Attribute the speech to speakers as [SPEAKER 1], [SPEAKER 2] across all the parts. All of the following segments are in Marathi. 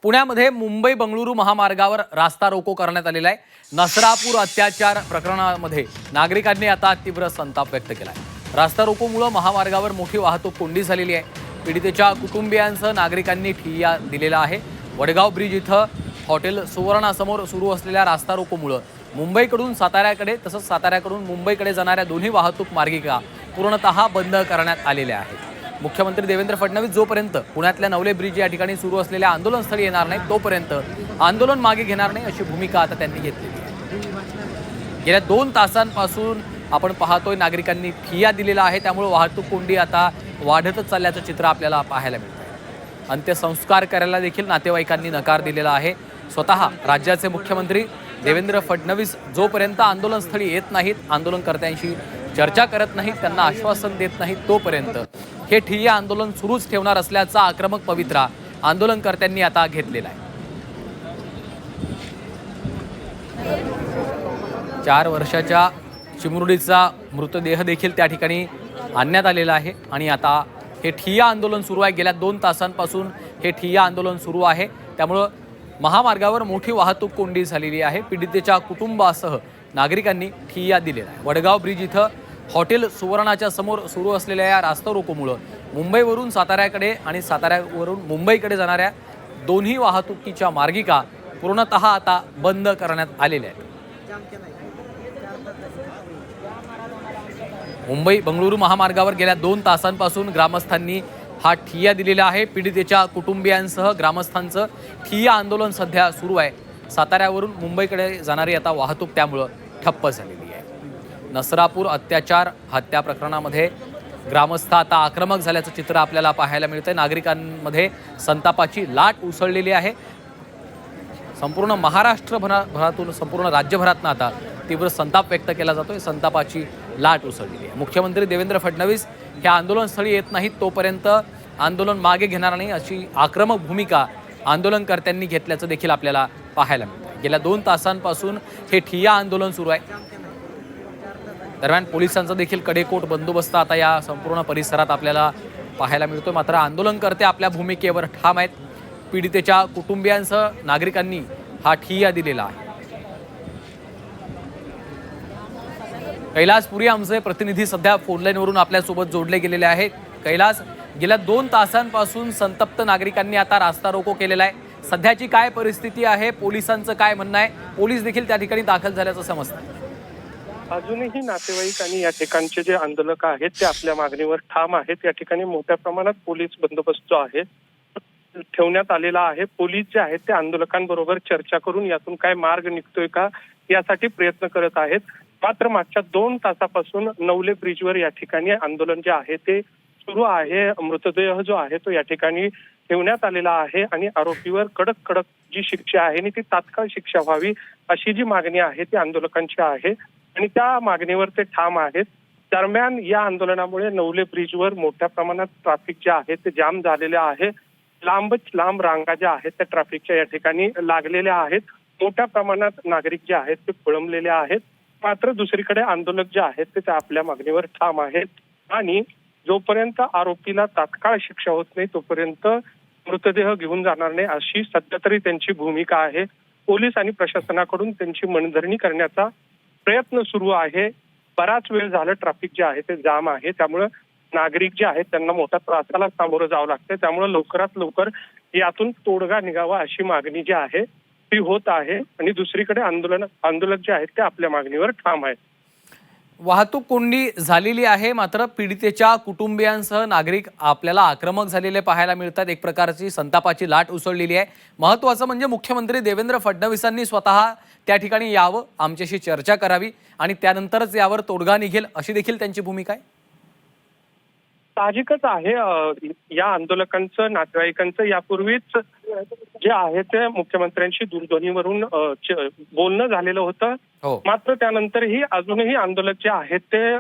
[SPEAKER 1] पुण्यामध्ये मुंबई बंगळुरू महामार्गावर रास्ता रोको करण्यात आलेला आहे। नसरापूर अत्याचार प्रकरणामध्ये नागरिकांनी आता तीव्र संताप व्यक्त केला आहे। रास्ता रोकोमुळे महामार्गावर मोठी वाहतूक कोंडी झालेली आहे। पीडितेच्या कुटुंबियांसह नागरिकांनी ठिय्या दिलेला आहे। वडगाव ब्रिज इथं हॉटेल सुवर्णासमोर सुरू असलेल्या रास्ता रोकोमुळे मुंबईकडून साताऱ्याकडे तसंच साताऱ्याकडून मुंबईकडे जाणाऱ्या दोन्ही वाहतूक मार्गिका पूर्णतः बंद करण्यात आलेल्या आहेत। मुख्यमंत्री देवेंद्र फडणवीस जोपर्यंत पुण्यातल्या नवले ब्रिज या ठिकाणी सुरू असलेल्या आंदोलनस्थळी येणार नाही तोपर्यंत आंदोलन मागे घेणार नाही अशी भूमिका आता त्यांनी घेतलेली आहे। गेल्या 2 तासांपासून आपण पाहतोय नागरिकांनी ठिय्या दिलेला आहे, त्यामुळे वाहतूक कोंडी आता वाढतच चालल्याचं चित्र आपल्याला पाहायला मिळतंय। अंत्यसंस्कार करायला देखील नातेवाईकांनी नकार दिलेला आहे। स्वतः राज्याचे मुख्यमंत्री देवेंद्र फडणवीस जोपर्यंत आंदोलनस्थळी येत नाहीत, आंदोलनकर्त्यांशी चर्चा करत नाहीत, त्यांना आश्वासन देत नाहीत तोपर्यंत हे ठिय्या आंदोलन सुरूच ठेवणार असल्याचा आक्रमक पवित्रा आंदोलनकर्त्यांनी आता घेतलेला आहे। 4 वर्षाच्या चिमुरडीचा मृतदेह देखील त्या ठिकाणी आणण्यात आलेला आहे आणि आता हे ठिय्या आंदोलन सुरू आहे। गेल्या 2 तासांपासून हे ठिय्या आंदोलन सुरू आहे, त्यामुळे महामार्गावर मोठी वाहतूक कोंडी झालेली आहे। पीडितेच्या कुटुंबासह नागरिकांनी ठिय्या दिलेला आहे। वडगाव ब्रिज इथं हॉटेल सुवर्णाच्या समोर सुरू असलेल्या या रास्ता रोकोमुळे मुंबईवरून साताऱ्याकडे आणि साताऱ्यावरून मुंबईकडे जाणाऱ्या दोन्ही वाहतुकीच्या मार्गिका पूर्णतः आता बंद करण्यात आलेल्या आहेत। मुंबई बंगळुरू महामार्गावर गेल्या 2 तासांपासून ग्रामस्थांनी हा ठिय्या दिलेला आहे। पीडितेच्या कुटुंबियांसह ग्रामस्थांचं ठिय्या आंदोलन सध्या सुरू आहे। साताऱ्यावरून मुंबईकडे जाणारी आता वाहतूक त्यामुळे ठप्प झालेली आहे। नसरापूर अत्याचार हत्या प्रकरणामध्ये ग्रामस्थ आता आक्रमक झाल्याचं चित्र आपल्याला पाहायला मिळतंय। नागरिकांमध्ये संतापाची लाट उसळलेली आहे। संपूर्ण महाराष्ट्रभरातून संपूर्ण राज्यभरातून आता तीव्र संताप व्यक्त केला जातोय। संतापाची लाट उसळलेली आहे। मुख्यमंत्री देवेंद्र फडणवीस हे आंदोलनस्थळी येत नाहीत तोपर्यंत आंदोलन मागे घेणार नाही अशी आक्रमक भूमिका आंदोलनकर्त्यांनी घेतल्याचं देखील आपल्याला पाहायला मिळतंय। गेल्या 2 तासांपासून हे ठिय्या आंदोलन सुरू आहे। दरम्यान पोलिसांचा देखील कडेकोट बंदोबस्त आता या संपूर्ण परिसरात आपल्याला पाहायला मिळतोय। मात्र आंदोलनकर्ते आपल्या भूमिकेवर ठाम आहेत। पीडितेच्या कुटुंबियांसह नागरिकांनी हा ठिय्या दिलेला आहे। कैलास पुरी आमचे प्रतिनिधी सध्या फोनलाईनवरून आपल्यासोबत जोडले गेलेले आहेत। कैलास, गेल्या 2 तासांपासून संतप्त नागरिकांनी आता रास्ता रोको केलेला आहे। सध्याची काय परिस्थिती आहे, पोलिसांचं काय म्हणणं आहे? पोलीस देखील त्या ठिकाणी दाखल झाल्याचं समजतं।
[SPEAKER 2] अजूनही नातेवाईक आणि या ठिकाणचे जे आंदोलक आहेत ते आपल्या मागणीवर ठाम आहेत। या ठिकाणी मोठ्या प्रमाणात पोलीस बंदोबस्त जो आहे ठेवण्यात आलेला आहे। पोलीस जे आहेत ते आंदोलकांबरोबर चर्चा करून यातून काय मार्ग निघतोय का यासाठी प्रयत्न करत आहेत। मात्र मागच्या 2 तासापासून नवले ब्रिजवर या ठिकाणी आंदोलन जे आहे ते सुरू आहे। मृतदेह जो आहे तो या ठिकाणी ठेवण्यात आलेला आहे आणि आरोपीवर कडक कडक जी शिक्षा आहे आणि ती तात्काळ शिक्षा व्हावी अशी जी मागणी आहे ती आंदोलकांची आहे आणि त्या मागणीवर ते ठाम आहेत। दरम्यान या आंदोलनामुळे नवले ब्रिजवर मोठ्या प्रमाणात ट्रॅफिक जे आहे ते जाम झालेले आहे। लांबच लांब रांगा ज्या आहेत त्या ट्रॅफिकच्या या ठिकाणी लागलेल्या आहेत। मोठ्या प्रमाणात नागरिक जे आहेत ते खोळंबलेले आहेत। मात्र दुसरीकडे आंदोलक जे आहेत ते आपल्या मागणीवर ठाम आहेत आणि जोपर्यंत आरोपीला तात्काळ शिक्षा होत नाही तोपर्यंत मृतदेह घेऊन जाणार नाही अशी सध्या तरी त्यांची भूमिका आहे। पोलीस आणि प्रशासनाकडून त्यांची मनधरणी करण्याचा प्रयत्न सुरू आहे। बराच वेळ झालं ट्रॅफिक जे आहे ते जाम आहे, त्यामुळे नागरिक जे आहेत त्यांना मोठ्या त्रासाला सामोरं जावं लागतं। त्यामुळे लवकरात लवकर यातून तोडगा निघावा अशी मागणी जी आहे ती होत आहे आणि दुसरीकडे आंदोलक जे आहेत ते आपल्या मागणीवर ठाम आहेत।
[SPEAKER 1] वाहतूक कोंडी झालेली आहे, मात्र पीडितेच्या कुटुंबियांसह नागरिक आपल्याला आक्रमक झालेले पाहायला मिळतात। एक प्रकारची संतापाची लाट उसळलेली आहे। महत्त्वाचं म्हणजे मुख्यमंत्री देवेंद्र फडणवीसांनी स्वतः त्या ठिकाणी यावं, आमच्याशी चर्चा करावी आणि त्यानंतरच यावर तोडगा निघेल अशी देखील त्यांची भूमिका आहे।
[SPEAKER 2] साहजिकच आहे, या आंदोलकांचं नातेवाईकांचं यापूर्वीच जे आहे ते मुख्यमंत्र्यांशी दूरध्वनीवरून बोलणं झालेलं होतं। मात्र त्यानंतरही अजूनही आंदोलक जे आहेत ते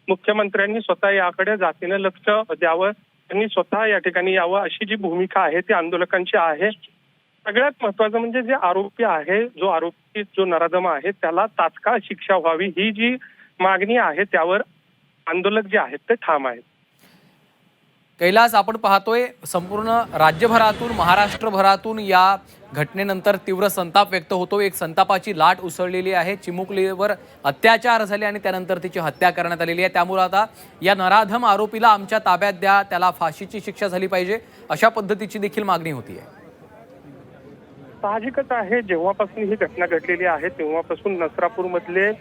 [SPEAKER 2] मुख्यमंत्र्यांनी स्वतः याकडे जातीनं लक्ष द्यावं, त्यांनी स्वतः या ठिकाणी यावं अशी जी भूमिका आहे ती आंदोलकांची आहे। सगळ्यात महत्वाचं म्हणजे जे आरोपी आहे, जो नराधम आहे त्याला तात्काळ शिक्षा व्हावी ही जी मागणी आहे त्यावर आंदोलक जे आहेत ते ठाम आहेत।
[SPEAKER 1] कैलास, आपण पाहतोय संपूर्ण राज्यभरातून महाराष्ट्रभरातून या घटनेनंतर तीव्र संताप व्यक्त होतो। एक संतापाची लाट उसळलेली आहे। चिमुकलीवर अत्याचार झाले आणि त्यानंतर तिची हत्या करण्यात आलेली आहे। त्यामुळे आता या नराधम आरोपीला आमच्या ताब्यात द्या, त्याला फाशीची शिक्षा झाली पाहिजे, अशा पद्धतीची देखील मागणी होती आहे।
[SPEAKER 2] साहजिकच आहे, जेव्हापासून ही घटना घडलेली आहे तेव्हापासून नसरापूरमधले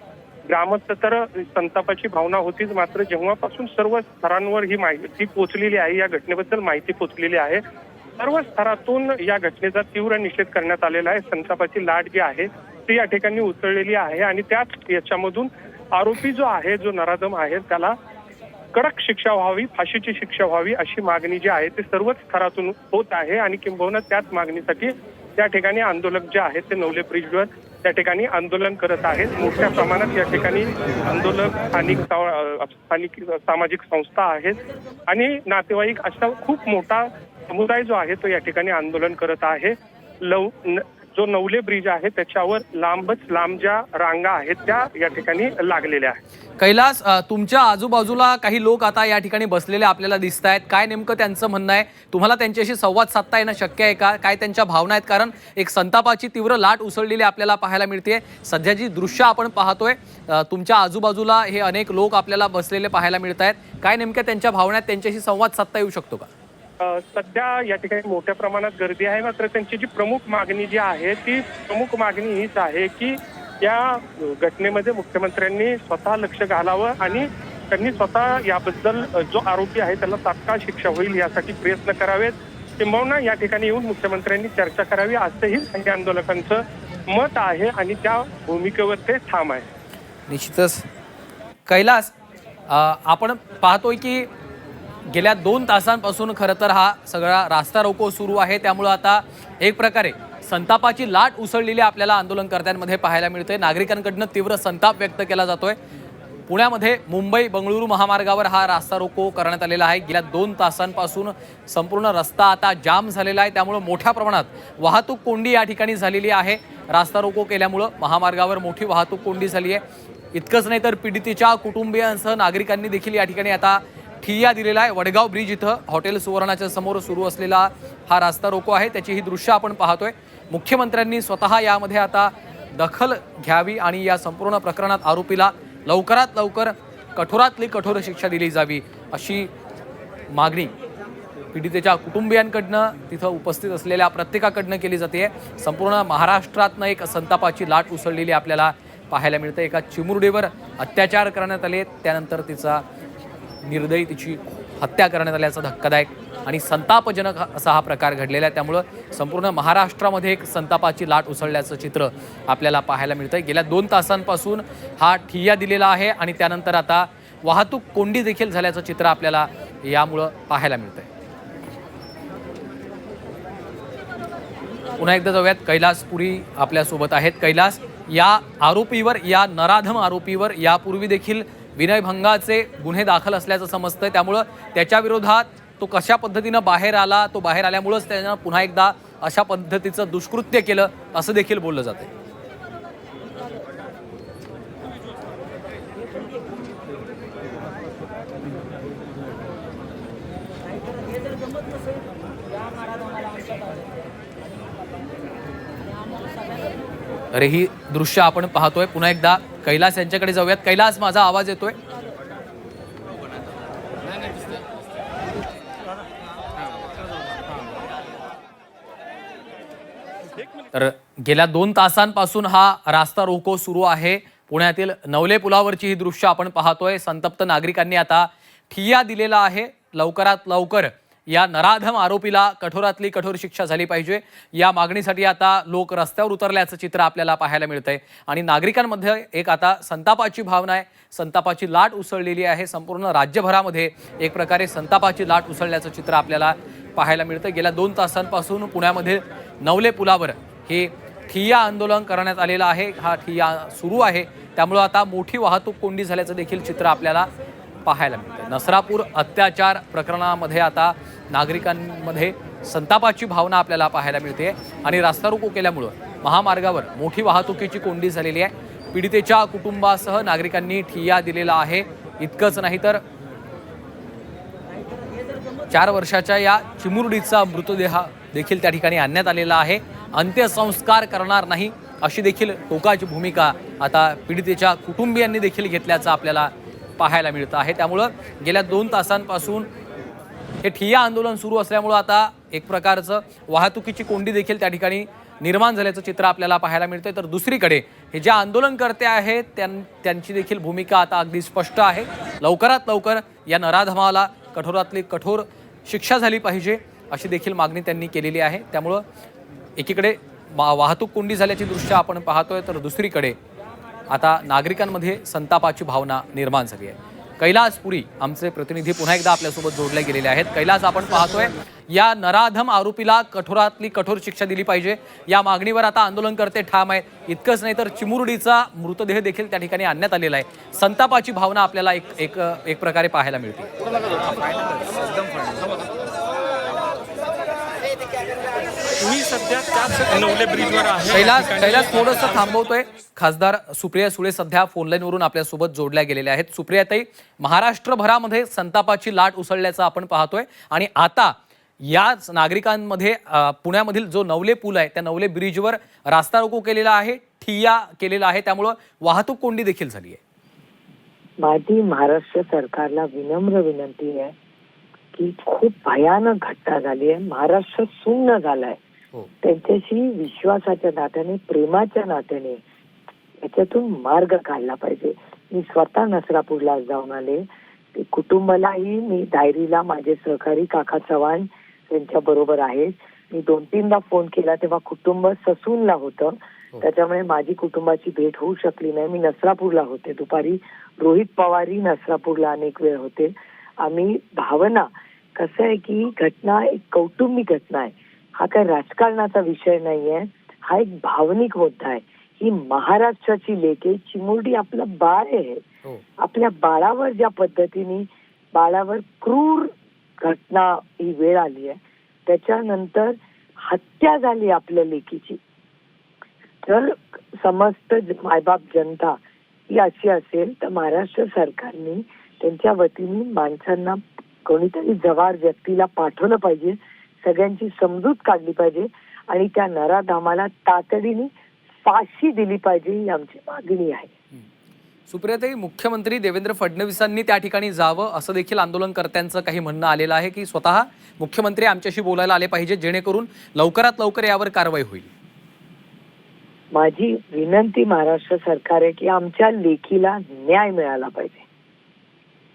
[SPEAKER 2] ग्रामस्थ तर संतापाची भावना होतीच, मात्र जेव्हापासून सर्व स्तरांवर ही माहिती पोहोचलेली आहे, या घटनेबद्दल माहिती पोहोचलेली आहे, सर्व स्तरातून या घटनेचा तीव्र निषेध करण्यात आलेला आहे। संतापाची लाट जी आहे ती या ठिकाणी उसळलेली आहे आणि त्याच याच्यामधून आरोपी जो आहे, जो नराधम आहे, त्याला कडक शिक्षा व्हावी, फाशीची शिक्षा व्हावी अशी मागणी जी आहे ती सर्वच स्तरातून होत आहे आणि किंबहुना त्याच मागणीसाठी त्या ठिकाणी आंदोलक जे आहेत ते नवले ब्रिजवर त्या ठिकाणी आंदोलन करत आहेत। मोठ्या प्रमाणात या ठिकाणी आंदोलक, स्थानिक सामाजिक संस्था आहेत आणि नातेवाईक असा खूप मोठा समुदाय जो आहे तो या ठिकाणी आंदोलन करत आहे। जो नवले ब्रिज आहे त्याच्यावर लांबच लांब ज्या रांगा आहेत त्या या ठिकाणी लागलेल्या आहेत।
[SPEAKER 1] कैलास, तुमच्या आजूबाजूला काही लोक आता या ठिकाणी बसलेले आपल्याला दिसत आहेत, काय नेमकं त्यांचं म्हणणं आहे? तुम्हाला त्यांच्याशी संवाद साधता येणं शक्य आहे का? काय त्यांच्या भावना आहेत? कारण एक संतापाची तीव्र लाट उसळलेली आपल्याला पाहायला मिळते। सध्या जी दृश्य आपण पाहतोय, तुमच्या आजूबाजूला हे अनेक लोक आपल्याला बसलेले पाहायला मिळत आहेत, काय नेमक्या त्यांच्या भावना आहेत? त्यांच्याशी संवाद साधता येऊ शकतो का?
[SPEAKER 2] सध्या या ठिकाणी मोठ्या प्रमाणात गर्दी आहे, मात्र त्यांची जी प्रमुख मागणी जी आहे ती प्रमुख मागणी हीच आहे की या घटनेमध्ये मुख्यमंत्र्यांनी स्वतः लक्ष घालावं आणि त्यांनी स्वतः याबद्दल जो आरोपी आहे त्याला तात्काळ शिक्षा होईल यासाठी प्रयत्न करावेत, किंबहुना या ठिकाणी येऊन मुख्यमंत्र्यांनी चर्चा करावी असंही काही आंदोलकांचं मत आहे आणि त्या भूमिकेवर ते ठाम आहे।
[SPEAKER 1] निश्चितच कैलास, आपण पाहतोय की गेल्या 2 तासांपासून खरं तर हा सगळा रास्ता रोको सुरू आहे। त्यामुळे आता एक प्रकारे संतापाची लाट उसळलेली आपल्याला आंदोलनकर्त्यांमध्ये पाहायला मिळते। नागरिकांकडून तीव्र संताप व्यक्त केला जातोय। पुण्यामध्ये मुंबई बंगळुरू महामार्गावर हा रास्ता रोको करण्यात आलेला आहे। गेल्या 2 तासांपासून संपूर्ण रस्ता आता जाम झालेला आहे। त्यामुळे मोठ्या प्रमाणात वाहतूक कोंडी या ठिकाणी झालेली आहे। रास्ता रोको केल्यामुळे महामार्गावर मोठी वाहतूक कोंडी झाली आहे। इतकंच नाही तर पीडितेच्या कुटुंबियांसह नागरिकांनी देखील या ठिकाणी आता ठिय्या दिलेला आहे। वडगाव ब्रिज इथं हॉटेल सुवर्णाच्या समोर सुरू असलेला हा रास्ता रोको आहे, त्याची ही दृश्य आपण पाहतोय। मुख्यमंत्र्यांनी स्वतः यामध्ये आता दखल घ्यावी आणि या संपूर्ण प्रकरणात आरोपीला लवकरात लवकर कठोरातली कठोर शिक्षा दिली जावी अशी मागणी पीडितेच्या कुटुंबियांकडनं, तिथं उपस्थित असलेल्या प्रत्येकाकडनं केली जाते। संपूर्ण महाराष्ट्रातनं एक संतापाची लाट उसळलेली आपल्याला पाहायला मिळते। एका चिमुरडीवर अत्याचार करण्यात आले, त्यानंतर तिचा निर्दयी तिची हत्या करण्यात आल्याचा धक्कादायक आणि संतापजनक असा हा प्रकार घडलेला आहे। त्यामुळं संपूर्ण महाराष्ट्रामध्ये एक संतापाची लाट उसळल्याचं चित्र आपल्याला पाहायला मिळतंय। गेल्या 2 तासांपासून हा ठिय्या दिलेला आहे आणि त्यानंतर आता वाहतूक कोंडी देखील झाल्याचं चित्र आपल्याला यामुळं पाहायला मिळतंय। पुन्हा एकदा जाऊयात, कैलास पुरी आपल्यासोबत आहेत। कैलास, या आरोपीवर, या नराधम आरोपीवर यापूर्वी देखील विनयभंगाचे गुन्हे दाखल असल्याचं समजतंय। त्यामुळं त्याच्या विरोधात तो कशा पद्धतीनं बाहेर आला, तो बाहेर आल्यामुळंच त्यानं पुन्हा एकदा अशा पद्धतीचं दुष्कृत्य केलं असं देखील बोललं जातंय। अरे, ही दृश्य आपण पाहतोय। पुन्हा एकदा कैलास यांच्याकडे जाऊयात। कैलास, माझा आवाज येतोय? तर गेल्या 2 तासांपासून हा रास्ता रोको सुरू आहे। पुण्यातील नवले पुलावरची ही दृश्य आपण पाहतोय। संतप्त नागरिकांनी आता ठिय्या दिलेला आहे। लवकरात लवकर या नराधम आरोपीला कठोरातली कठोर शिक्षा झाली पाहिजे या मागणीसाठी आता लोक रस्त्यावर उतरल्याचं चित्र आपल्याला पाहायला मिळतंय आणि नागरिकांमध्ये एक आता संतापाची भावना आहे, संतापाची लाट उसळलेली आहे। संपूर्ण राज्यभरामध्ये एक प्रकारे संतापाची लाट उसळल्याचं चित्र आपल्याला पाहायला मिळतंय। गेल्या 2 तासांपासून पुण्यामध्ये नवले पुलावर हे ठिय्या आंदोलन करण्यात आलेलं आहे। हा ठिय्या सुरू आहे, त्यामुळे आता मोठी वाहतूक कोंडी झाल्याचं देखील चित्र आपल्याला पाहायला मिळतं। नसरापूर अत्याचार प्रकरणामध्ये आता नागरिकांमध्ये संतापाची भावना आपल्याला पाहायला मिळते आणि रास्ता रोको केल्यामुळे महामार्गावर मोठी वाहतुकीची कोंडी झालेली आहे। पीडितेच्या कुटुंबासह नागरिकांनी ठिय्या दिलेला आहे। इतकंच नाही तर 4 वर्षाच्या या चिमुरडीचा मृतदेह देखील त्या ठिकाणी आणण्यात आलेला आहे. अंत्यसंस्कार करणार नाही अशी देखील टोकाची भूमिका आता पीडितेच्या कुटुंबियांनी देखील घेतल्याचं आपल्याला पाहायला मिळतं आहे. त्यामुळं गेल्या 2 तासांपासून हे ठिय्या आंदोलन सुरू असल्यामुळं आता एक प्रकारचं वाहतुकीची कोंडी देखील त्या ठिकाणी निर्माण झाल्याचं चित्र आपल्याला पाहायला मिळतंय. तर दुसरीकडे हे जे आंदोलनकर्ते आहेत त्यांची देखील भूमिका आता अगदी स्पष्ट आहे. लवकरात लवकर या नराधमाला कठोरातली कठोर शिक्षा झाली पाहिजे अशी देखील मागणी त्यांनी केलेली आहे. त्यामुळं एकीकडे वाहतूक कोंडी झाल्याची दृश्य आपण पाहतोय, तर दुसरीकडे आता नागरिकांमध्ये संतापाची भावना निर्माण झाली आहे. कैलासपुरी आमचे प्रतिनिधी पुन्हा एकदा आपल्यासोबत जोडले गेलेले आहेत. कैलास, आपण पाहतोय या नराधम आरोपीला कठोरातली कठोर शिक्षा दिली पाहिजे या मागणीवर आता आंदोलनकर्ते ठाम आहेत. इतकंच नाही तर चिमुरडीचा मृतदेह देखील त्या ठिकाणी आणण्यात आलेला आहे. संतापाची भावना आपल्याला एक प्रकारे पाहायला मिळते.
[SPEAKER 2] मी सध्या त्याच नवले ब्रिजवर आहे.
[SPEAKER 1] कैलास थोडंसं थांबवतोय. खासदार सुप्रिया सुळे सध्या फोनलाईनवरून आपल्यासोबत जोडल्या गेलेल्या आहेत. सुप्रियाताई, महाराष्ट्रभरामध्ये संतापाची लाट उसळल्याचं आपण पाहतोय आणि आता याच नागरिकांमध्ये पुण्यामधील जो नवले पूल आहे त्या नवले ब्रिजवर रास्ता रोको केलेला आहे, ठिय्या केलेला आहे. त्यामुळं वाहतूक कोंडी देखील झाली आहे.
[SPEAKER 3] माझी महाराष्ट्र सरकारला विनम्र विनंती आहे की खूप भयानक घटना झाली आहे. महाराष्ट्र सुन्न झालाय. त्यांच्याशी विश्वासाच्या नात्याने, प्रेमाच्या नात्याने याच्यातून मार्ग काढला पाहिजे. मी स्वतः नसरापूरला जाऊन आले. कुटुंबालाही मी डायरीला माझे सहकारी काका चव्हाण यांच्या बरोबर आहे. मी 2-3दा फोन केला तेव्हा कुटुंब ससूनला होतं, त्याच्यामुळे माझी कुटुंबाची भेट होऊ शकली नाही. मी नसरापूरला होते. दुपारी रोहित पवारही नसरापूरला अनेक वेळ होते. आम्ही भावना, कसं आहे की घटना एक कौटुंबिक घटना आहे. हा काही राजकारणाचा विषय नाहीये. हा एक भावनिक मुद्दा आहे. ही महाराष्ट्राची लेक आहे. चिमुरडी आपलं बाळ आहे. आपल्या बाळावर ज्या पद्धतीने बाळावर क्रूर घटना ही वेळ आली आहे, त्याच्यानंतर हत्या झाली आपल्या लेकीची. तर समस्त मायबाप जनता ही अशी असेल तर महाराष्ट्र सरकारने त्यांच्या वतीने माणसांना, कोणीतरी जबार व्यक्तीला पाठवलं पाहिजे. सगळ्यांची समजूत काढली पाहिजे आणि त्या नराधामाला तातडीने फाशी दिली पाहिजे ही आमची मागणी आहे.
[SPEAKER 1] सुप्रियाताई, मुख्यमंत्री देवेंद्र फडणवीसांनी त्या ठिकाणी जावं असं देखील आंदोलनकर्त्यांचं काही म्हणणं आलेलं आहे की स्वतः मुख्यमंत्री आमच्याशी बोलायला आले पाहिजे जेणेकरून लवकरात लवकर यावर कारवाई होईल.
[SPEAKER 3] माझी विनंती महाराष्ट्र सरकार आहे की आमच्या लेखीला न्याय मिळाला पाहिजे.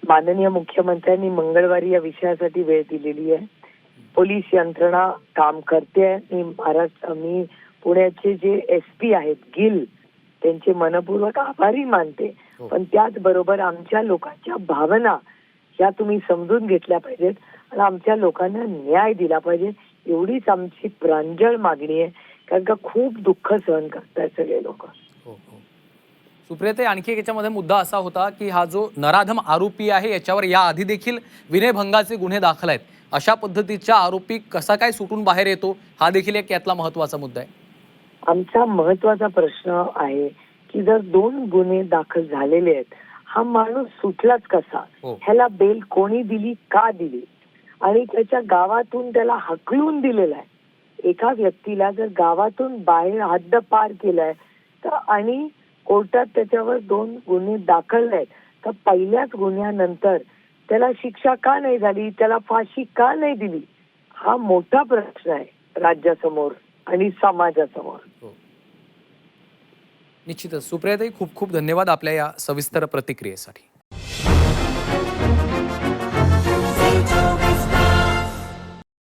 [SPEAKER 3] माननीय मुख्यमंत्र्यांनी मंगळवारी या विषयासाठी वेळ दिलेली आहे. पोलीस यंत्रणा काम करते. मी पुण्याचे जे SP आहेत गिल, त्यांचे मनपूर्वक आभारी मानते. पण त्याचबरोबर आमच्या लोकांच्या भावना या तुम्ही समजून घेतल्या पाहिजेत आणि आमच्या लोकांना न्याय दिला पाहिजे. एवढीच आमची प्रांजळ मागणी आहे, कारण का खूप दुःख सहन करतायत सगळे लोक.
[SPEAKER 1] सुप्रियाताई, आणखी एक याच्यामध्ये मुद्दा असा होता की हा जो नराधम आरोपी आहे याच्यावर याआधी देखील विनयभंगाचे गुन्हे दाखल आहेत. अशा पद्धतीचा आरोपी कसा काय सुटून बाहेर येतो हा देखील एक यातला महत्वाचा मुद्दा आहे.
[SPEAKER 3] आमचा महत्वाचा प्रश्न आहे की जर 2 गुन्हे दाखल झालेले आहेत, हा माणूस सुटलाच कसा? ह्याला बेल कोणी दिली, का दिली? आणि त्याच्या गावातून त्याला हकलून दिलेला आहे. एका व्यक्तीला जर गावातून बाहेर हद्द पार केलाय तर आणि कोर्टात त्याच्यावर 2 गुन्हे दाखल आहेत, तर पहिल्याच गुन्ह्यानंतर त्याला शिक्षा का नाही झाली, त्याला फाशी का नाही दिली? हा मोठा प्रश्न आहे राज्यासमोर आणि समाजासमोर.
[SPEAKER 1] निश्चितच. सुप्रियाताई, खूप खूप धन्यवाद आपल्या या सविस्तर प्रतिक्रियेसाठी.